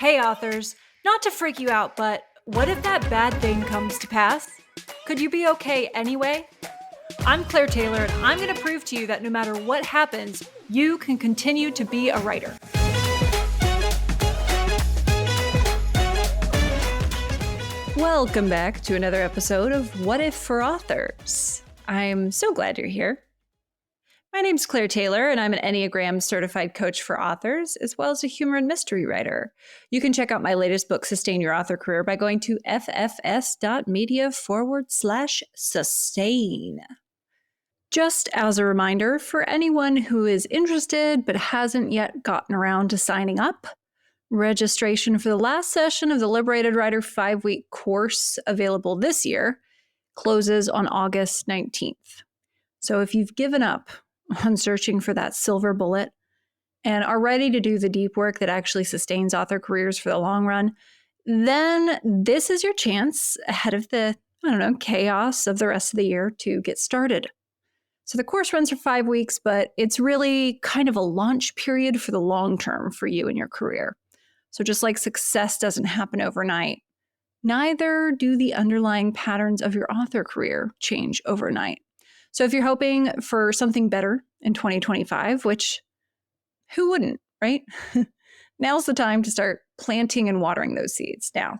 Hey, authors, not to freak you out, but what if that bad thing comes to pass? Could you be okay anyway? I'm Claire Taylor, and I'm going to prove to you that no matter what happens, you can continue to be a writer. Welcome back to another episode of What If for Authors. I'm so glad you're here. My name's Claire Taylor, and I'm an Enneagram Certified Coach for authors, as well as a humor and mystery writer. You can check out my latest book, Sustain Your Author Career, by going to ffs.media/sustain. Just as a reminder, for anyone who is interested but hasn't yet gotten around to signing up, registration for the last session of the Liberated Writer 5-week course available this year closes on August 19th. So if you've given up on searching for that silver bullet and are ready to do the deep work that actually sustains author careers for the long run, then this is your chance ahead of the, chaos of the rest of the year to get started. So the course runs for 5 weeks, but it's really kind of a launch period for the long term for you and your career. So just like success doesn't happen overnight, neither do the underlying patterns of your author career change overnight. So if you're hoping for something better in 2025, which who wouldn't, right? Now's the time to start planting and watering those seeds now,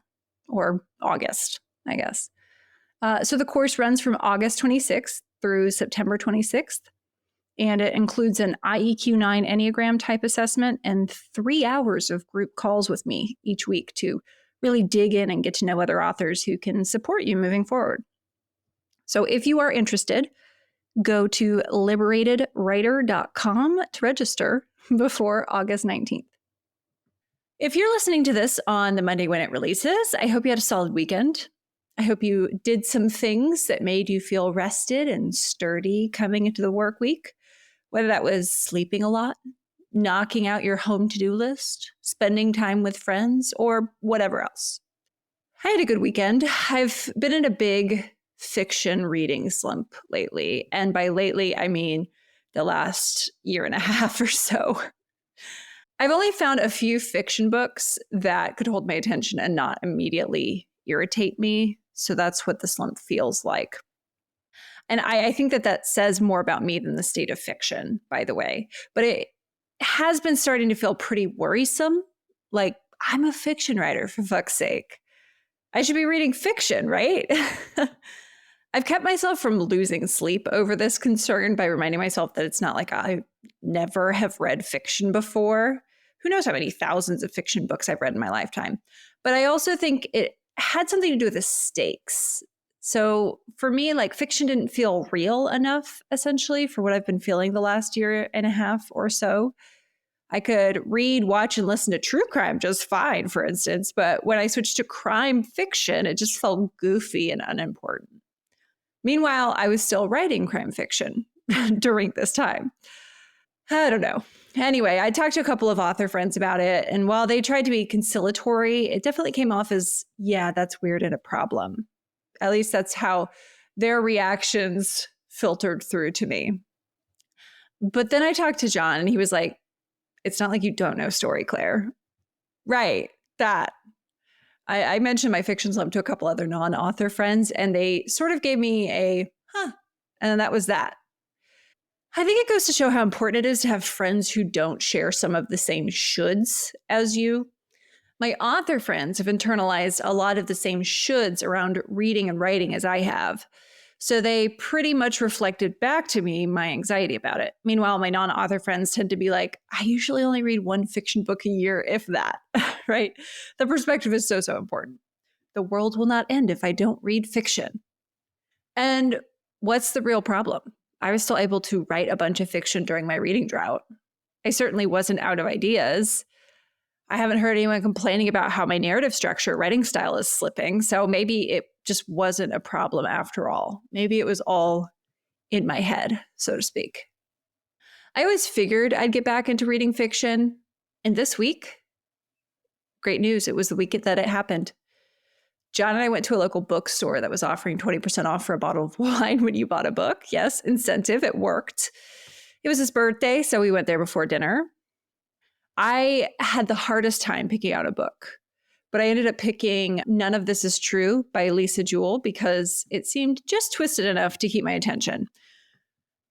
or August, I guess. So the course runs from August 26th through September 26th, and it includes an IEQ9 Enneagram type assessment and 3 hours of group calls with me each week to really dig in and get to know other authors who can support you moving forward. So if you are interested, go to liberatedwriter.com to register before August 19th. If you're listening to this on the Monday when it releases, I hope you had a solid weekend. I hope you did some things that made you feel rested and sturdy coming into the work week, whether that was sleeping a lot, knocking out your home to-do list, spending time with friends, or whatever else. I had a good weekend. I've been in a big fiction reading slump lately. And by lately, I mean the last year and a half or so. I've only found a few fiction books that could hold my attention and not immediately irritate me. So that's what the slump feels like. And I think that says more about me than the state of fiction, by the way. But it has been starting to feel pretty worrisome. Like, I'm a fiction writer, for fuck's sake. I should be reading fiction, right? I've kept myself from losing sleep over this concern by reminding myself that it's not like I never have read fiction before. Who knows how many thousands of fiction books I've read in my lifetime. But I also think it had something to do with the stakes. So for me, like, fiction didn't feel real enough, essentially, for what I've been feeling the last year and a half or so. I could read, watch, and listen to true crime just fine, for instance. But when I switched to crime fiction, it just felt goofy and unimportant. Meanwhile, I was still writing crime fiction during this time. I don't know. Anyway, I talked to a couple of author friends about it, and while they tried to be conciliatory, it definitely came off as, yeah, that's weird and a problem. At least that's how their reactions filtered through to me. But then I talked to John, and he was like, it's not like you don't know story, Claire. Right, that. I mentioned my fiction slump to a couple other non-author friends, and they sort of gave me a, and that was that. I think it goes to show how important it is to have friends who don't share some of the same shoulds as you. My author friends have internalized a lot of the same shoulds around reading and writing as I have. So they pretty much reflected back to me my anxiety about it. Meanwhile, my non-author friends tend to be like, I usually only read one fiction book a year, if that, right? The perspective is so important. The world will not end if I don't read fiction. And what's the real problem? I was still able to write a bunch of fiction during my reading drought. I certainly wasn't out of ideas. I haven't heard anyone complaining about how my narrative structure, writing style is slipping. So maybe it just wasn't a problem after all. Maybe it was all in my head, so to speak. I always figured I'd get back into reading fiction. And this week, great news, it was the week that it happened. John and I went to a local bookstore that was offering 20% off for a bottle of wine when you bought a book. Yes, incentive, it worked. It was his birthday, so we went there before dinner. I had the hardest time picking out a book, but I ended up picking None of This Is True by Lisa Jewell because it seemed just twisted enough to keep my attention.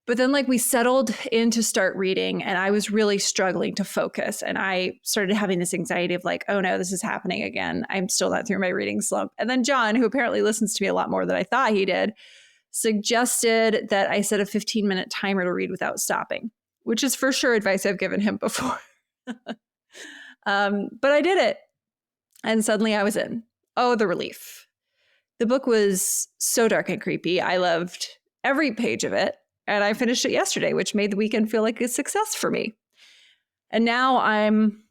But then we settled in to start reading and I was really struggling to focus. And I started having this anxiety of oh no, this is happening again. I'm still not through my reading slump. And then John, who apparently listens to me a lot more than I thought he did, suggested that I set a 15-minute timer to read without stopping, which is for sure advice I've given him before. But I did it. And suddenly I was in. Oh, the relief. The book was so dark and creepy. I loved every page of it. And I finished it yesterday, which made the weekend feel like a success for me. And now I'm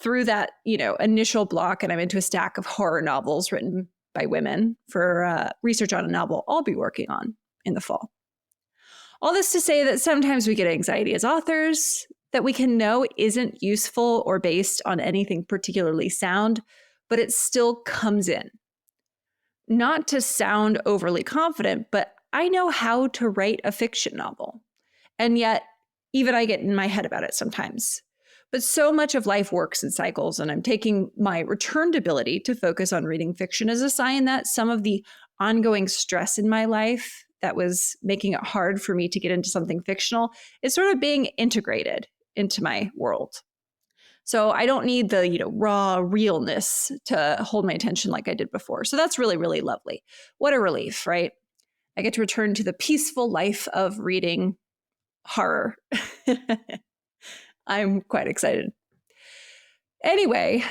through that, initial block, and I'm into a stack of horror novels written by women for research on a novel I'll be working on in the fall. All this to say that sometimes we get anxiety as authors that we can know isn't useful or based on anything particularly sound, but it still comes in. Not to sound overly confident, but I know how to write a fiction novel. And yet, even I get in my head about it sometimes. But so much of life works in cycles, and I'm taking my returned ability to focus on reading fiction as a sign that some of the ongoing stress in my life that was making it hard for me to get into something fictional is sort of being integrated into my world. So I don't need the raw realness to hold my attention like I did before. So that's really, really lovely. What a relief, right? I get to return to the peaceful life of reading horror. I'm quite excited. Anyway,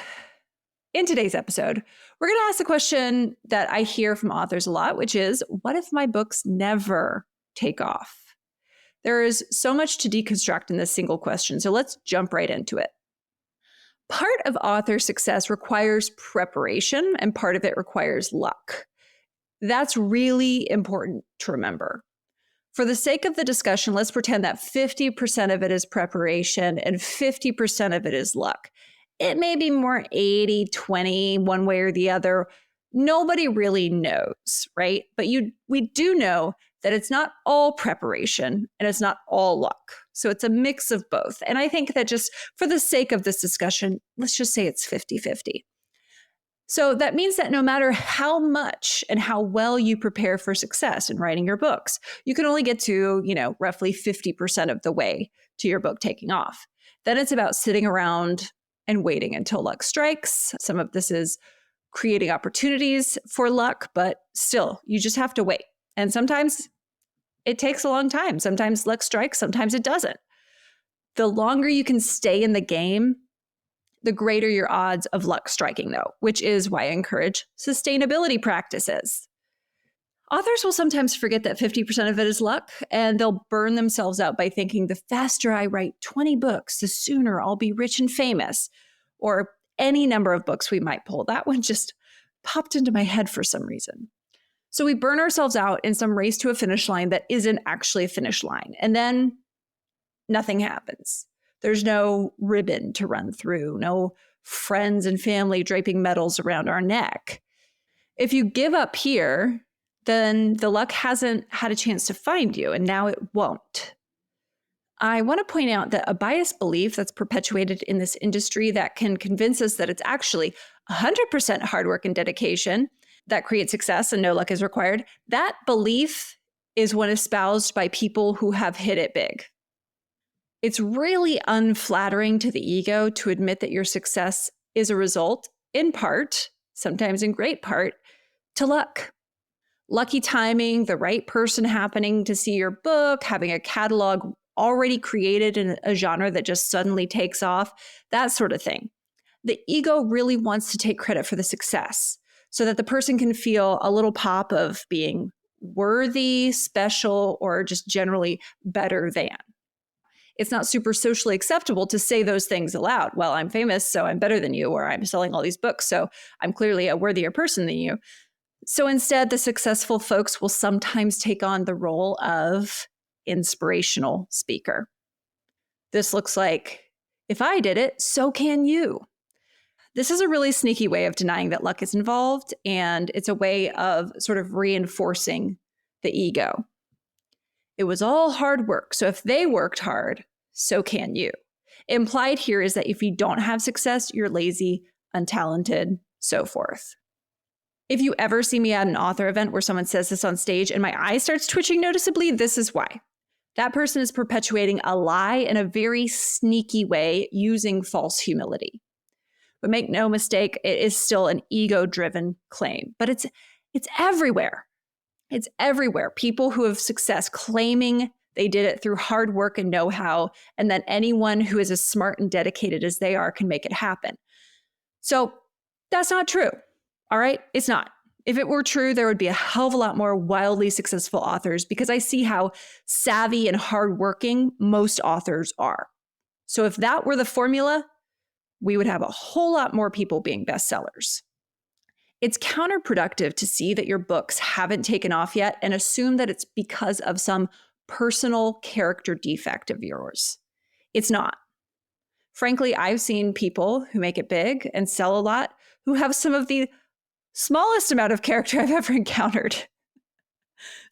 in today's episode, we're going to ask the question that I hear from authors a lot, which is, what if my books never take off? There is so much to deconstruct in this single question, so let's jump right into it. Part of author success requires preparation, and part of it requires luck. That's really important to remember. For the sake of the discussion, let's pretend that 50% of it is preparation and 50% of it is luck. It may be more 80-20, one way or the other. Nobody really knows, right? But we do know that it's not all preparation and it's not all luck. So it's a mix of both. And I think that just for the sake of this discussion, let's just say it's 50-50. So that means that no matter how much and how well you prepare for success in writing your books, you can only get to, roughly 50% of the way to your book taking off. Then it's about sitting around and waiting until luck strikes. Some of this is creating opportunities for luck, but still, you just have to wait. And sometimes it takes a long time. Sometimes luck strikes, sometimes it doesn't. The longer you can stay in the game, the greater your odds of luck striking, though, which is why I encourage sustainability practices. Authors will sometimes forget that 50% of it is luck, and they'll burn themselves out by thinking the faster I write 20 books, the sooner I'll be rich and famous, or any number of books we might pull. That one just popped into my head for some reason. So we burn ourselves out in some race to a finish line that isn't actually a finish line, and then nothing happens. There's no ribbon to run through, no friends and family draping medals around our neck. If you give up here, then the luck hasn't had a chance to find you, and now it won't. I want to point out that a biased belief that's perpetuated in this industry that can convince us that it's actually 100% hard work and dedication that creates success and no luck is required, that belief is one espoused by people who have hit it big. It's really unflattering to the ego to admit that your success is a result, in part, sometimes in great part, to luck. Lucky timing, the right person happening to see your book, having a catalog already created in a genre that just suddenly takes off, that sort of thing. The ego really wants to take credit for the success so that the person can feel a little pop of being worthy, special, or just generally better than. It's not super socially acceptable to say those things aloud. Well, I'm famous, so I'm better than you, or I'm selling all these books, so I'm clearly a worthier person than you. So instead, the successful folks will sometimes take on the role of inspirational speaker. This looks like, if I did it, so can you. This is a really sneaky way of denying that luck is involved, and it's a way of sort of reinforcing the ego. It was all hard work, so if they worked hard, so can you. Implied here is that if you don't have success, you're lazy, untalented, so forth. If you ever see me at an author event where someone says this on stage and my eye starts twitching noticeably, this is why. That person is perpetuating a lie in a very sneaky way using false humility. But make no mistake, it is still an ego-driven claim. But it's everywhere. It's everywhere. People who have success claiming they did it through hard work and know-how, and that anyone who is as smart and dedicated as they are can make it happen. So that's not true. All right? It's not. If it were true, there would be a hell of a lot more wildly successful authors because I see how savvy and hardworking most authors are. So if that were the formula, we would have a whole lot more people being bestsellers. It's counterproductive to see that your books haven't taken off yet and assume that it's because of some personal character defect of yours. It's not. Frankly, I've seen people who make it big and sell a lot who have some of the smallest amount of character I've ever encountered.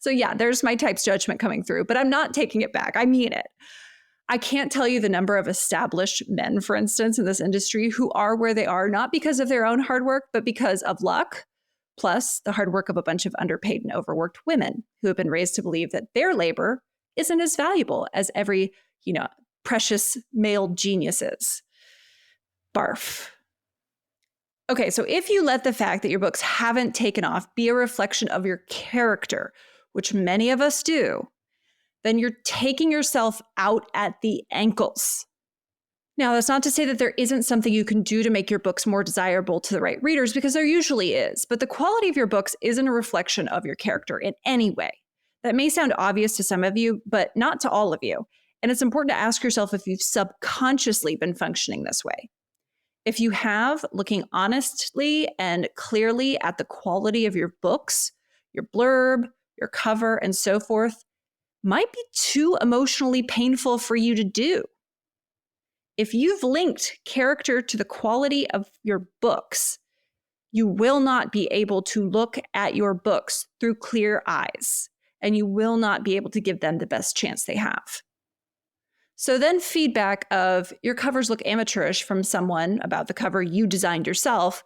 So yeah, there's my type's judgment coming through, but I'm not taking it back. I mean it. I can't tell you the number of established men, for instance, in this industry who are where they are, not because of their own hard work, but because of luck, plus the hard work of a bunch of underpaid and overworked women who have been raised to believe that their labor isn't as valuable as every, precious male genius is. Barf. Okay, so if you let the fact that your books haven't taken off be a reflection of your character, which many of us do, then you're taking yourself out at the ankles. Now, that's not to say that there isn't something you can do to make your books more desirable to the right readers, because there usually is, but the quality of your books isn't a reflection of your character in any way. That may sound obvious to some of you, but not to all of you. And it's important to ask yourself if you've subconsciously been functioning this way. If you have, looking honestly and clearly at the quality of your books, your blurb, your cover, and so forth, might be too emotionally painful for you to do. If you've linked character to the quality of your books, you will not be able to look at your books through clear eyes, and you will not be able to give them the best chance they have. So then feedback of your covers look amateurish from someone about the cover you designed yourself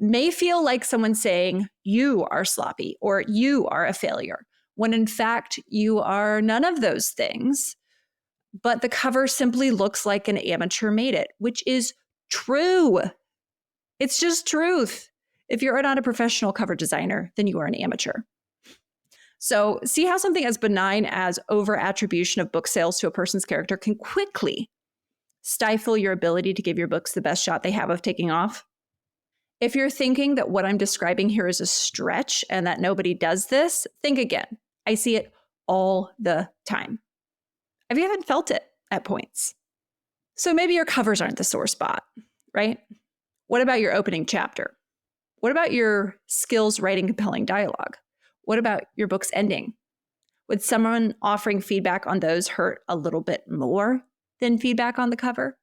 may feel like someone saying you are sloppy or you are a failure, when in fact you are none of those things, but the cover simply looks like an amateur made it, which is true. It's just truth. If you're not a professional cover designer, then you are an amateur. So see how something as benign as over-attribution of book sales to a person's character can quickly stifle your ability to give your books the best shot they have of taking off? If you're thinking that what I'm describing here is a stretch and that nobody does this, think again. I see it all the time. I've even felt it at points. So maybe your covers aren't the sore spot, right? What about your opening chapter? What about your skills writing compelling dialogue? What about your book's ending? Would someone offering feedback on those hurt a little bit more than feedback on the cover?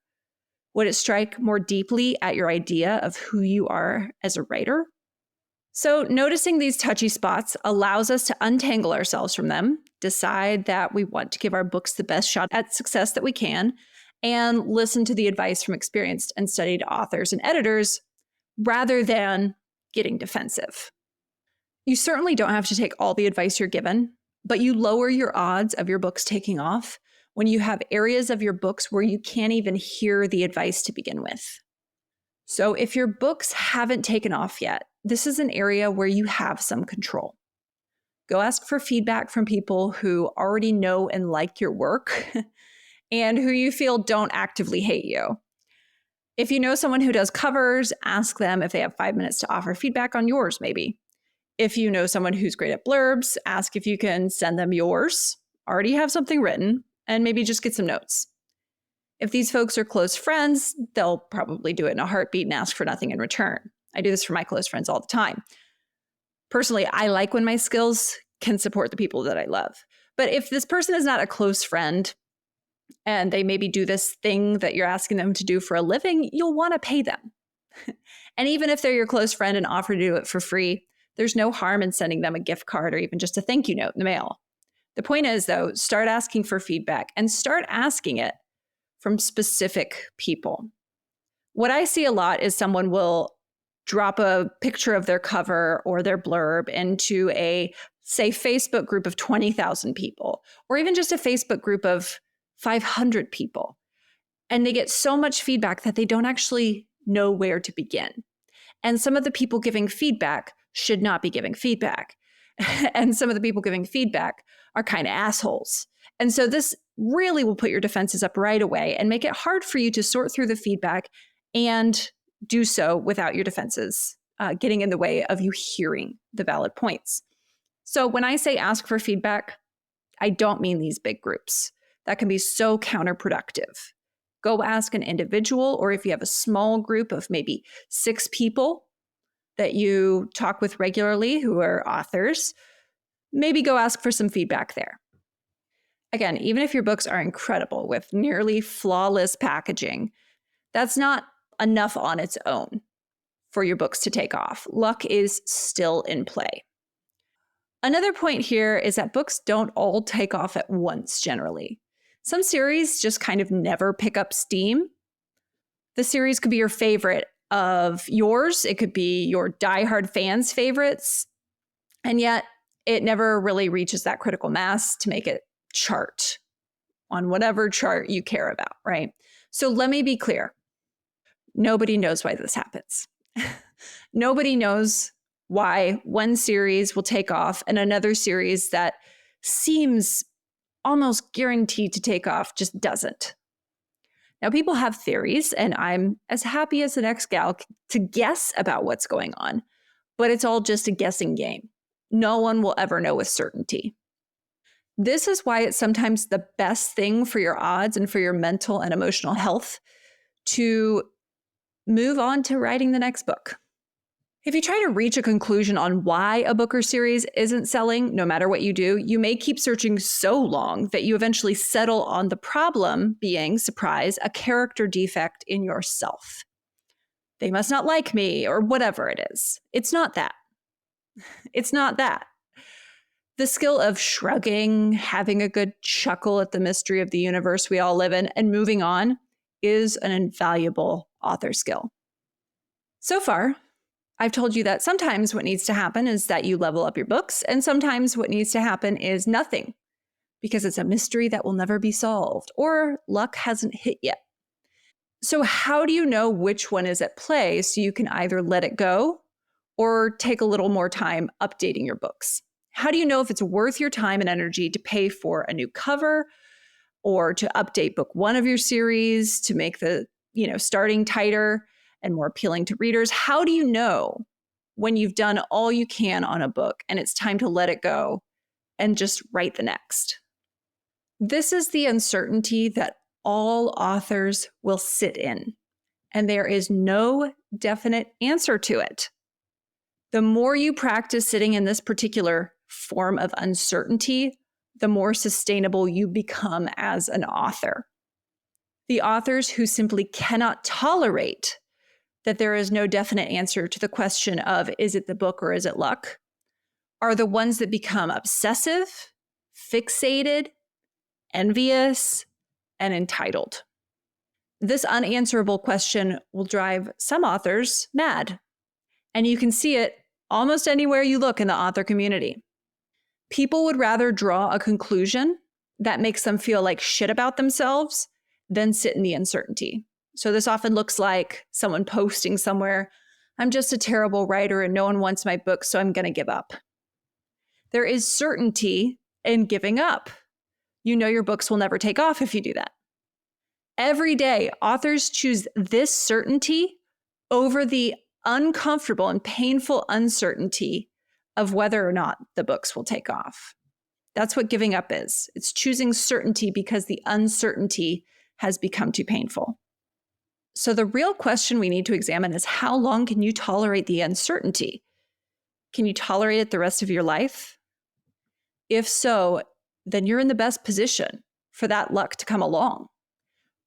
Would it strike more deeply at your idea of who you are as a writer? So noticing these touchy spots allows us to untangle ourselves from them, decide that we want to give our books the best shot at success that we can, and listen to the advice from experienced and studied authors and editors rather than getting defensive. You certainly don't have to take all the advice you're given, but you lower your odds of your books taking off when you have areas of your books where you can't even hear the advice to begin with. So if your books haven't taken off yet, this is an area where you have some control. Go ask for feedback from people who already know and like your work and who you feel don't actively hate you. If you know someone who does covers, ask them if they have 5 minutes to offer feedback on yours, maybe. If you know someone who's great at blurbs, ask if you can send them yours, already have something written, and maybe just get some notes. If these folks are close friends, they'll probably do it in a heartbeat and ask for nothing in return. I do this for my close friends all the time. Personally, I like when my skills can support the people that I love. But if this person is not a close friend and they maybe do this thing that you're asking them to do for a living, you'll want to pay them. And even if they're your close friend and offer to do it for free, there's no harm in sending them a gift card or even just a thank you note in the mail. The point is, though, start asking for feedback and start asking it from specific people. What I see a lot is someone will drop a picture of their cover or their blurb into a, say, Facebook group of 20,000 people, or even just a Facebook group of 500 people. And they get so much feedback that they don't actually know where to begin. And some of the people giving feedback should not be giving feedback. And some of the people giving feedback are kind of assholes. And so this really will put your defenses up right away and make it hard for you to sort through the feedback and do so without your defenses getting in the way of you hearing the valid points. So when I say ask for feedback, I don't mean these big groups. That can be so counterproductive. Go ask an individual, or if you have a small group of maybe 6 people that you talk with regularly who are authors, maybe go ask for some feedback there. Again, even if your books are incredible with nearly flawless packaging, that's not enough on its own for your books to take off. Luck is still in play. Another point here is that books don't all take off at once generally. Some series just kind of never pick up steam. The series could be your favorite of yours. It could be your diehard fans' favorites. And yet it never really reaches that critical mass to make it chart on whatever chart you care about, right? So let me be clear. Nobody knows why this happens. Nobody knows why one series will take off and another series that seems almost guaranteed to take off just doesn't. Now, people have theories, and I'm as happy as the next gal to guess about what's going on, but it's all just a guessing game. No one will ever know with certainty. This is why it's sometimes the best thing for your odds and for your mental and emotional health to move on to writing the next book. If you try to reach a conclusion on why a book or series isn't selling, no matter what you do, you may keep searching so long that you eventually settle on the problem being, surprise, a character defect in yourself. They must not like me, or whatever it is. It's not that. It's not that. The skill of shrugging, having a good chuckle at the mystery of the universe we all live in, and moving on is an invaluable author skill. So far, I've told you that sometimes what needs to happen is that you level up your books, and sometimes what needs to happen is nothing, because it's a mystery that will never be solved, or luck hasn't hit yet. So how do you know which one is at play so you can either let it go or take a little more time updating your books? How do you know if it's worth your time and energy to pay for a new cover or to update book 1 of your series to make the, starting tighter and more appealing to readers? How do you know when you've done all you can on a book and it's time to let it go and just write the next? This is the uncertainty that all authors will sit in, and there is no definite answer to it. The more you practice sitting in this particular form of uncertainty, the more sustainable you become as an author. The authors who simply cannot tolerate that there is no definite answer to the question of, is it the book or is it luck, are the ones that become obsessive, fixated, envious, and entitled. This unanswerable question will drive some authors mad, and you can see it almost anywhere you look in the author community. People would rather draw a conclusion that makes them feel like shit about themselves than sit in the uncertainty. So this often looks like someone posting somewhere, I'm just a terrible writer and no one wants my book, so I'm going to give up. There is certainty in giving up. You know your books will never take off if you do that. Every day, authors choose this certainty over the uncomfortable and painful uncertainty of whether or not the books will take off. That's what giving up is. It's choosing certainty because the uncertainty has become too painful. So the real question we need to examine is, how long can you tolerate the uncertainty? Can you tolerate it the rest of your life? If so, then you're in the best position for that luck to come along.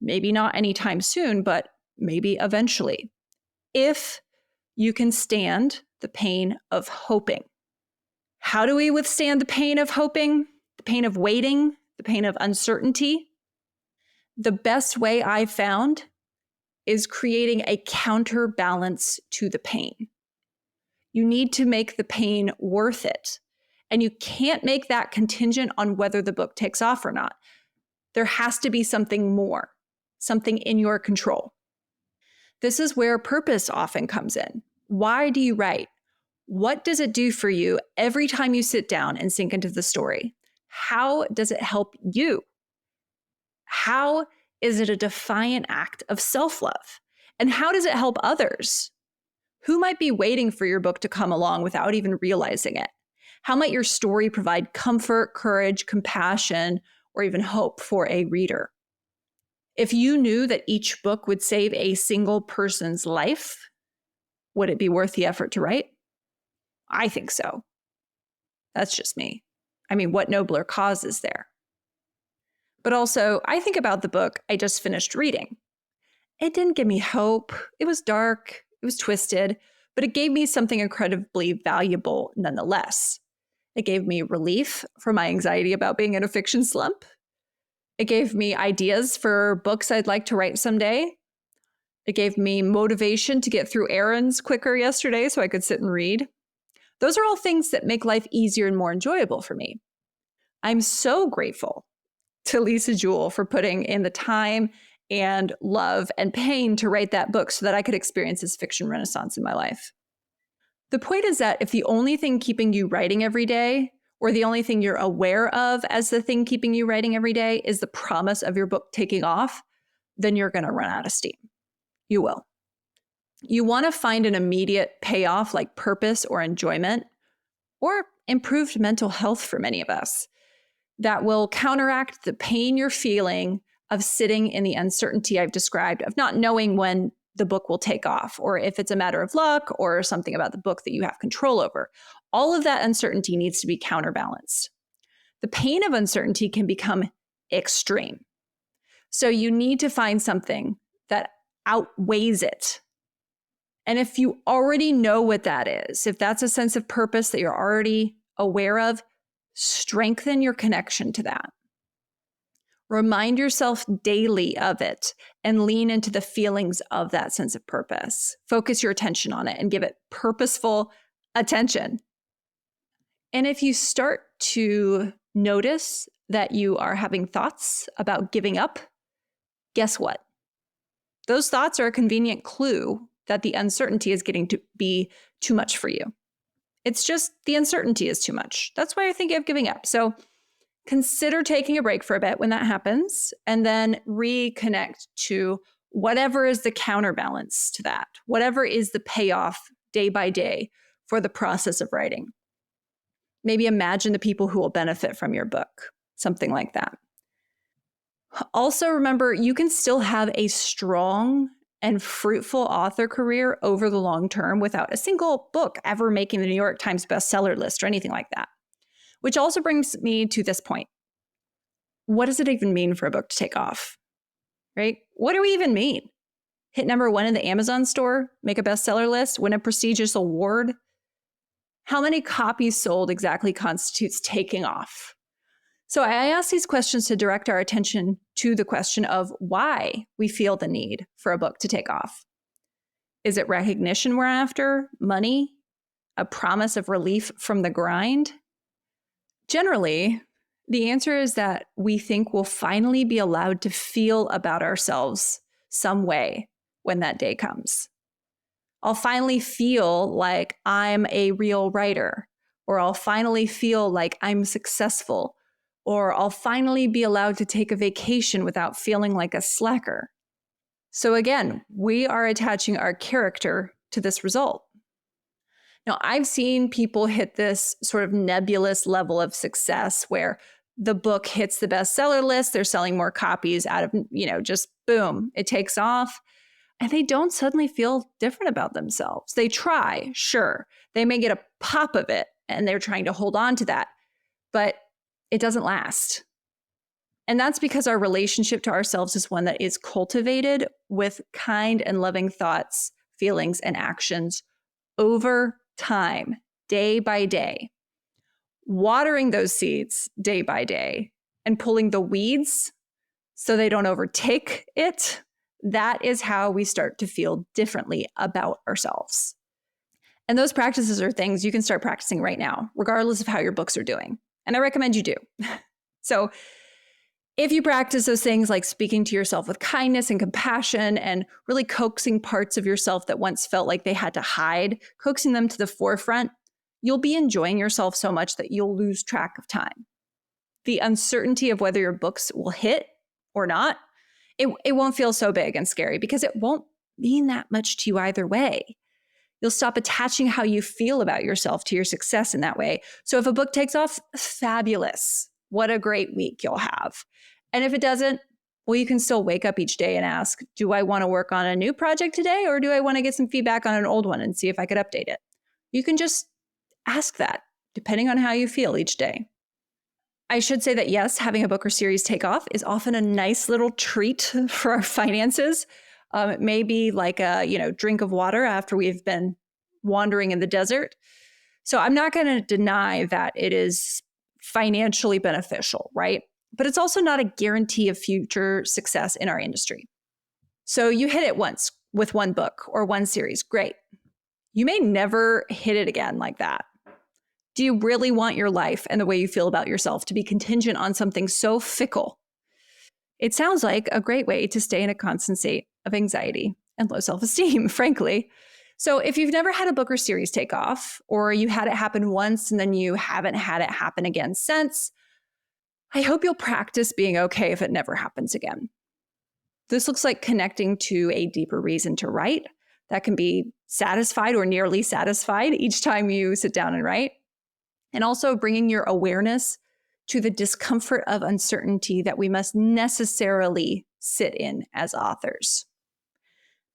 Maybe not anytime soon, but maybe eventually. If you can stand the pain of hoping. How do we withstand the pain of hoping? The pain of waiting? The pain of uncertainty? The best way I've found is creating a counterbalance to the pain. You need to make the pain worth it. And you can't make that contingent on whether the book takes off or not. There has to be something more, something in your control. This is where purpose often comes in. Why do you write? What does it do for you every time you sit down and sink into the story? How does it help you? How is it a defiant act of self-love? And how does it help others? Who might be waiting for your book to come along without even realizing it? How might your story provide comfort, courage, compassion, or even hope for a reader? If you knew that each book would save a single person's life, would it be worth the effort to write? I think so. That's just me. I mean, what nobler cause is there? But also, I think about the book I just finished reading. It didn't give me hope. It was dark. It was twisted, but it gave me something incredibly valuable nonetheless. It gave me relief from my anxiety about being in a fiction slump. It gave me ideas for books I'd like to write someday. It gave me motivation to get through errands quicker yesterday so I could sit and read. Those are all things that make life easier and more enjoyable for me. I'm so grateful to Lisa Jewell for putting in the time and love and pain to write that book so that I could experience this fiction renaissance in my life. The point is that if the only thing keeping you writing every day, or the only thing you're aware of as the thing keeping you writing every day, is the promise of your book taking off, then you're going to run out of steam. You will. You want to find an immediate payoff like purpose or enjoyment, or improved mental health for many of us, that will counteract the pain you're feeling of sitting in the uncertainty I've described, of not knowing when the book will take off, or if it's a matter of luck or something about the book that you have control over. All of that uncertainty needs to be counterbalanced. The pain of uncertainty can become extreme. So you need to find something that outweighs it. And if you already know what that is, if that's a sense of purpose that you're already aware of, strengthen your connection to that. Remind yourself daily of it and lean into the feelings of that sense of purpose. Focus your attention on it and give it purposeful attention. And if you start to notice that you are having thoughts about giving up, guess what? Those thoughts are a convenient clue that the uncertainty is getting to be too much for you. It's just the uncertainty is too much. That's why you're thinking of giving up. So consider taking a break for a bit when that happens, and then reconnect to whatever is the counterbalance to that, whatever is the payoff day by day for the process of writing. Maybe imagine the people who will benefit from your book, something like that. Also, remember, you can still have a strong and fruitful author career over the long term without a single book ever making the New York Times bestseller list or anything like that. Which also brings me to this point. What does it even mean for a book to take off? Right? What do we even mean? Hit number 1 in the Amazon store, make a bestseller list, win a prestigious award? How many copies sold exactly constitutes taking off? So I ask these questions to direct our attention to the question of why we feel the need for a book to take off. Is it recognition we're after? Money? A promise of relief from the grind? Generally, the answer is that we think we'll finally be allowed to feel about ourselves some way when that day comes. I'll finally feel like I'm a real writer, or I'll finally feel like I'm successful, or I'll finally be allowed to take a vacation without feeling like a slacker. So again, we are attaching our character to this result. Now, I've seen people hit this sort of nebulous level of success where the book hits the bestseller list, they're selling more copies out of, just boom, it takes off. And they don't suddenly feel different about themselves. They try, sure. They may get a pop of it and they're trying to hold on to that, but it doesn't last. And that's because our relationship to ourselves is one that is cultivated with kind and loving thoughts, feelings, and actions over time, day by day, watering those seeds day by day and pulling the weeds so they don't overtake it, that is how we start to feel differently about ourselves. And those practices are things you can start practicing right now, regardless of how your books are doing. And I recommend you do. So if you practice those things like speaking to yourself with kindness and compassion and really coaxing parts of yourself that once felt like they had to hide, coaxing them to the forefront, you'll be enjoying yourself so much that you'll lose track of time. The uncertainty of whether your books will hit or not, it won't feel so big and scary because it won't mean that much to you either way. You'll stop attaching how you feel about yourself to your success in that way. So if a book takes off, fabulous. What a great week you'll have. And if it doesn't, well, you can still wake up each day and ask, do I want to work on a new project today, or do I want to get some feedback on an old one and see if I could update it? You can just ask that, depending on how you feel each day. I should say that yes, having a book or series take off is often a nice little treat for our finances. It may be like a drink of water after we've been wandering in the desert. So I'm not going to deny that it is financially beneficial, right? But it's also not a guarantee of future success in our industry. So you hit it once with one book or one series, great. You may never hit it again like that. Do you really want your life and the way you feel about yourself to be contingent on something so fickle? It sounds like a great way to stay in a constant state of anxiety and low self-esteem, frankly. So if you've never had a book or series take off, or you had it happen once and then you haven't had it happen again since, I hope you'll practice being okay if it never happens again. This looks like connecting to a deeper reason to write that can be satisfied or nearly satisfied each time you sit down and write. And also bringing your awareness to the discomfort of uncertainty that we must necessarily sit in as authors.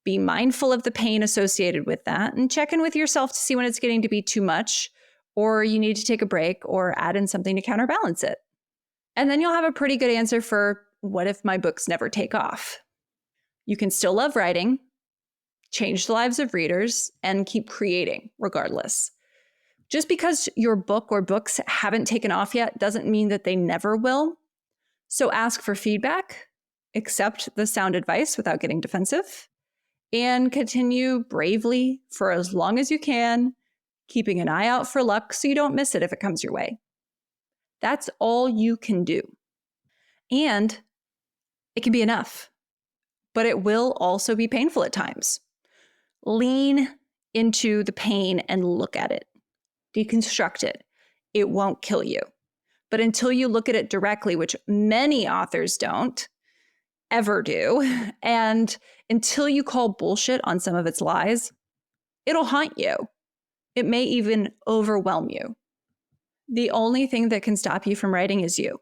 Be mindful of the pain associated with that and check in with yourself to see when it's getting to be too much, or you need to take a break or add in something to counterbalance it. And then you'll have a pretty good answer for what if my books never take off? You can still love writing, change the lives of readers, and keep creating regardless. Just because your book or books haven't taken off yet doesn't mean that they never will. So ask for feedback, accept the sound advice without getting defensive, and continue bravely for as long as you can, keeping an eye out for luck so you don't miss it if it comes your way. That's all you can do. And it can be enough, but it will also be painful at times. Lean into the pain and look at it. Deconstruct it. It won't kill you. But until you look at it directly, which many authors don't ever do, and until you call bullshit on some of its lies, it'll haunt you. It may even overwhelm you. The only thing that can stop you from writing is you.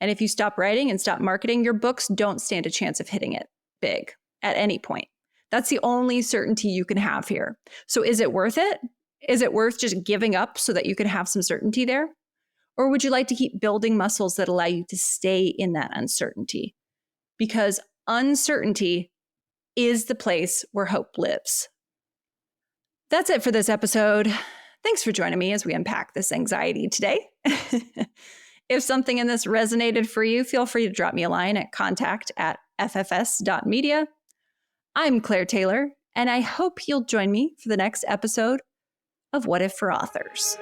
And if you stop writing and stop marketing, your books don't stand a chance of hitting it big at any point. That's the only certainty you can have here. So is it worth it? Is it worth just giving up so that you can have some certainty there? Or would you like to keep building muscles that allow you to stay in that uncertainty? Because uncertainty is the place where hope lives. That's it for this episode. Thanks for joining me as we unpack this anxiety today. If something in this resonated for you, feel free to drop me a line at contact@ffs.media. I'm Claire Taylor, and I hope you'll join me for the next episode of What If for Authors.